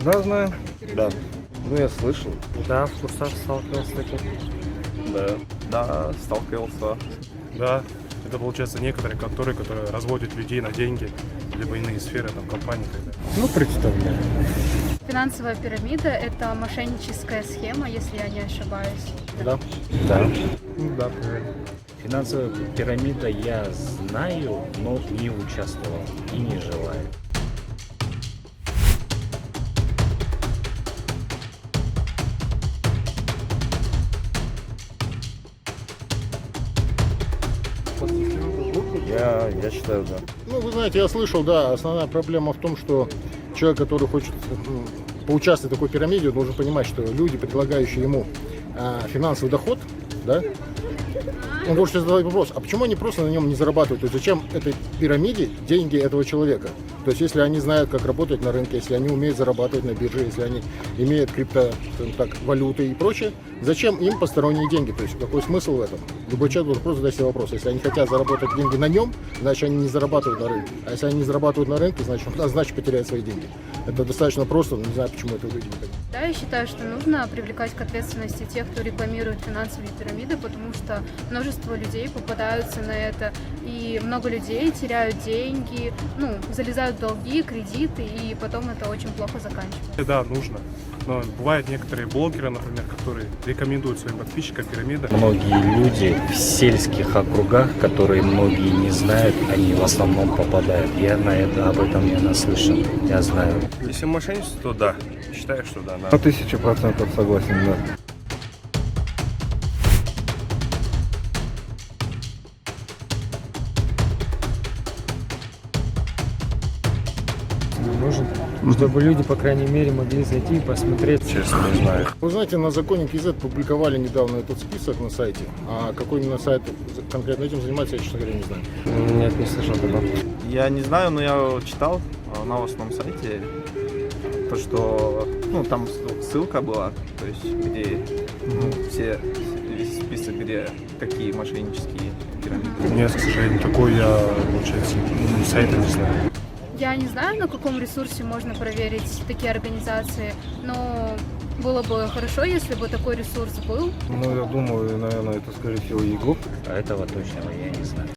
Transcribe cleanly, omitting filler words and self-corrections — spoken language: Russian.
Да, знаю. Да. Ну, я слышал. Да, в курсах сталкивался с таким. Да, сталкивался. Да, это получается некоторые конторы, которые разводят людей на деньги, либо иные сферы, там, компании и так далее. Ну, представляю. Финансовая пирамида – это мошенническая схема, если я не ошибаюсь. Да. Да. Да, правильно. Финансовая пирамида я знаю, но не участвовал и не желаю. Я считаю, да. Ну, вы знаете, я слышал, да, основная проблема в том, что человек, который хочет поучаствовать в такой пирамиде, должен понимать, что люди, предлагающие ему финансовый доход, да, он должен задавать вопрос, а почему они просто на нем не зарабатывают? То есть зачем этой пирамиде деньги этого человека? То есть если они знают, как работать на рынке, если они умеют зарабатывать на бирже, если они имеют валюты и прочее, зачем им посторонние деньги? То есть какой смысл в этом? Любой человек должен просто задать себе вопрос. Если они хотят заработать деньги на нем, значит они не зарабатывают на рынке. А если они не зарабатывают на рынке, значит потеряют свои деньги. Это достаточно просто, но не знаю, почему это люди не понимают. Да, я считаю, что нужно привлекать к ответственности тех, кто рекламирует финансовые пирамиды, потому что множество людей попадаются на это, и много людей теряют деньги, залезают в долги, кредиты, и потом это очень плохо заканчивается. Да, нужно. Но бывают некоторые блогеры, например, которые рекомендуют своим подписчикам пирамиды. Многие люди в сельских округах, которые многие не знают, они в основном попадают. Я об этом не наслышан, я знаю. Если мошенничество, то да. Считаю, что да. На 1000% согласен, да. Нужен, чтобы люди, по крайней мере, могли зайти и посмотреть. Честно, не знаю. Вы знаете, на законе КЗ публиковали недавно этот список на сайте, а какой именно сайт конкретно этим занимается, я, честно говоря, не знаю. Нет, не слышал такого. Я не знаю, но я читал на новостном сайте то, что там ссылка была, то есть где весь список, где какие мошеннические пирамиды. Нет, к сожалению, такой я, получается, сайта не знаю. Я не знаю, на каком ресурсе можно проверить такие организации, но было бы хорошо, если бы такой ресурс был. Ну, я думаю, наверное, это, скорее всего, ЕГУ. А этого точного я не знаю.